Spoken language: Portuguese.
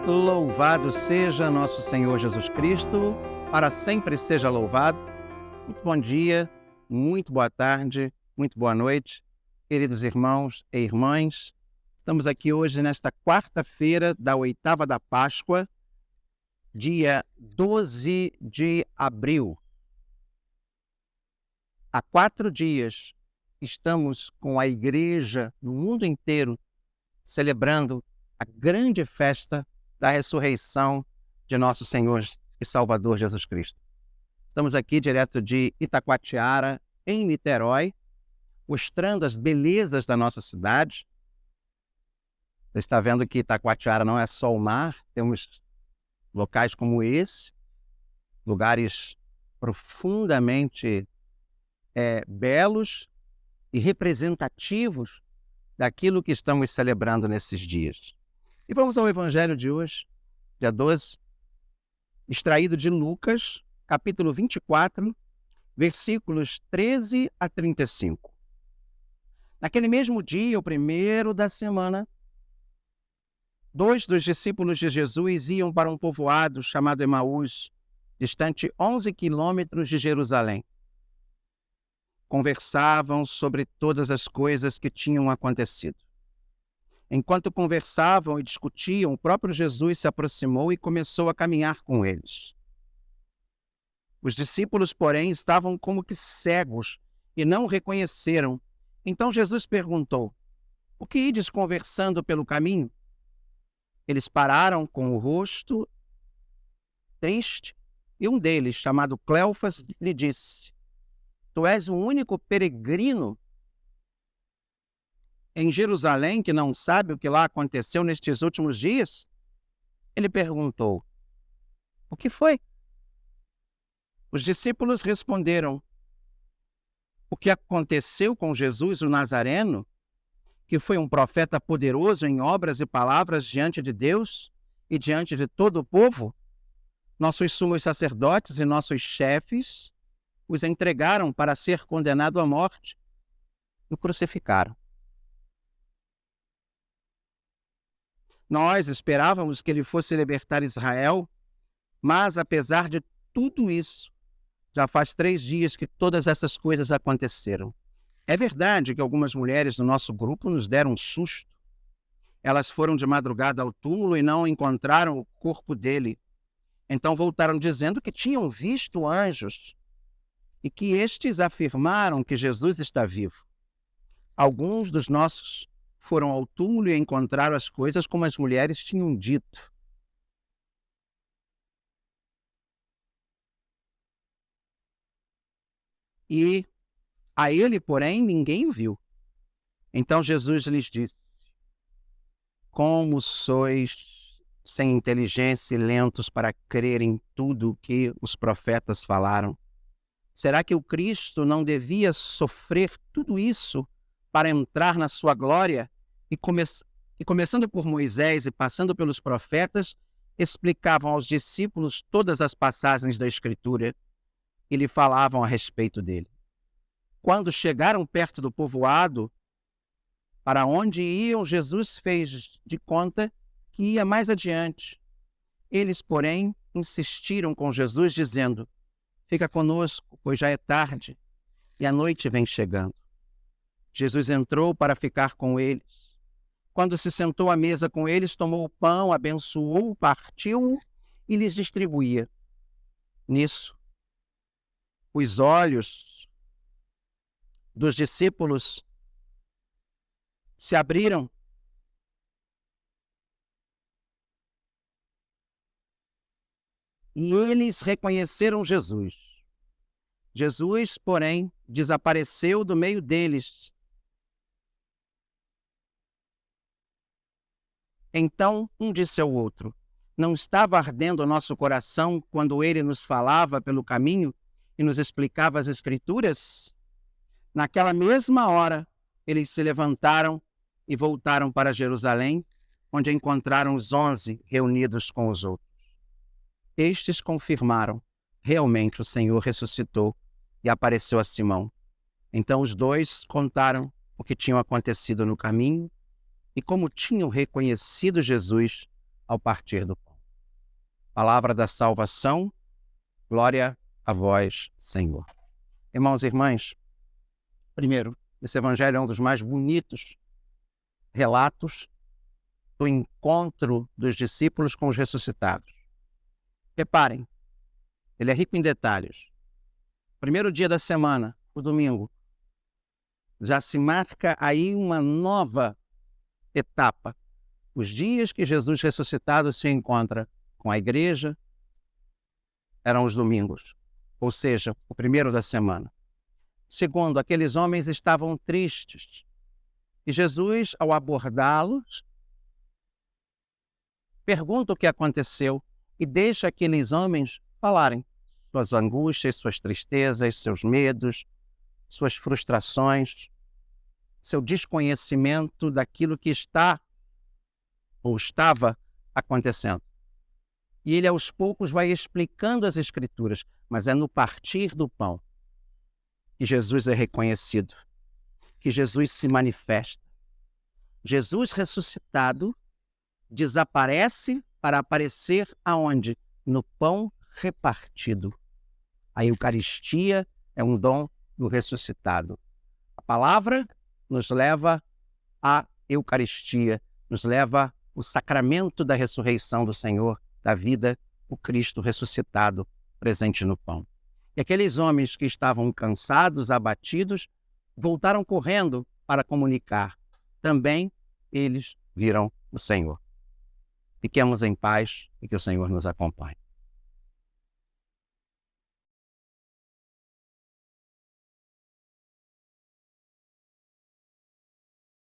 Louvado seja nosso Senhor Jesus Cristo, para sempre seja louvado. Muito bom dia, muito boa tarde, muito boa noite, queridos irmãos e irmãs. Estamos aqui hoje nesta quarta-feira da oitava da Páscoa, dia 12 de abril. Há 4 dias estamos com a igreja no mundo inteiro celebrando a grande festa da ressurreição de nosso Senhor e Salvador Jesus Cristo. Estamos aqui direto de Itacoatiara, em Niterói, mostrando as belezas da nossa cidade. Você está vendo que Itacoatiara não é só o mar, temos locais como esse, lugares profundamente belos e representativos daquilo que estamos celebrando nesses dias. E vamos ao Evangelho de hoje, dia 12, extraído de Lucas, capítulo 24, versículos 13 a 35. Naquele mesmo dia, o primeiro da semana, 2 dos discípulos de Jesus iam para um povoado chamado Emaús, distante 11 quilômetros de Jerusalém. Conversavam sobre todas as coisas que tinham acontecido. Enquanto conversavam e discutiam, o próprio Jesus se aproximou e começou a caminhar com eles. Os discípulos, porém, estavam como que cegos e não o reconheceram. Então Jesus perguntou: "O que ides conversando pelo caminho?" Eles pararam com o rosto triste e um deles, chamado Cleofas, lhe disse: "Tu és o único peregrino em Jerusalém que não sabe o que lá aconteceu nestes últimos dias?" Ele perguntou: "O que foi?" Os discípulos responderam: "O que aconteceu com Jesus o Nazareno, que foi um profeta poderoso em obras e palavras diante de Deus e diante de todo o povo. Nossos sumos sacerdotes e nossos chefes os entregaram para ser condenado à morte e o crucificaram. Nós esperávamos que ele fosse libertar Israel, mas apesar de tudo isso, já faz 3 dias que todas essas coisas aconteceram. É verdade que algumas mulheres do nosso grupo nos deram um susto. Elas foram de madrugada ao túmulo e não encontraram o corpo dele. Então voltaram dizendo que tinham visto anjos e que estes afirmaram que Jesus está vivo. Alguns dos nossos foram ao túmulo e encontraram as coisas como as mulheres tinham dito. E a ele, porém, ninguém viu." Então Jesus lhes disse: "Como sois sem inteligência e lentos para crer em tudo o que os profetas falaram? Será que o Cristo não devia sofrer tudo isso para entrar na sua glória?" E começando por Moisés e passando pelos profetas, explicavam aos discípulos todas as passagens da Escritura e lhe falavam a respeito dele. Quando chegaram perto do povoado para onde iam, Jesus fez de conta que ia mais adiante. Eles, porém, insistiram com Jesus, dizendo: "Fica conosco, pois já é tarde e a noite vem chegando." Jesus entrou para ficar com eles. Quando se sentou à mesa com eles, tomou o pão, abençoou, partiu-o e lhes distribuía. Nisso, os olhos dos discípulos se abriram e eles reconheceram Jesus. Jesus, porém, desapareceu do meio deles. Então um disse ao outro: "Não estava ardendo o nosso coração quando ele nos falava pelo caminho e nos explicava as Escrituras?" Naquela mesma hora, eles se levantaram e voltaram para Jerusalém, onde encontraram os 11 reunidos com os outros. Estes confirmaram: realmente o Senhor ressuscitou e apareceu a Simão. Então os 2 contaram o que tinha acontecido no caminho e como tinham reconhecido Jesus ao partir do pão. Palavra da salvação, glória a vós, Senhor. Irmãos e irmãs, primeiro, esse evangelho é um dos mais bonitos relatos do encontro dos discípulos com os ressuscitados. Reparem, ele é rico em detalhes. Primeiro dia da semana, o domingo, já se marca aí uma nova etapa. Os dias que Jesus ressuscitado se encontra com a igreja eram os domingos, ou seja, o primeiro da semana. Segundo, aqueles homens estavam tristes. E Jesus, ao abordá-los, pergunta o que aconteceu e deixa aqueles homens falarem suas angústias, suas tristezas, seus medos, suas frustrações, seu desconhecimento daquilo que está ou estava acontecendo. E ele, aos poucos, vai explicando as Escrituras, mas é no partir do pão que Jesus é reconhecido, que Jesus se manifesta. Jesus ressuscitado desaparece para aparecer aonde? No pão repartido. A Eucaristia é um dom do ressuscitado. A palavra nos leva à Eucaristia, nos leva ao sacramento da ressurreição do Senhor, da vida, o Cristo ressuscitado presente no pão. E aqueles homens que estavam cansados, abatidos, voltaram correndo para comunicar. Também eles viram o Senhor. Fiquemos em paz e que o Senhor nos acompanhe.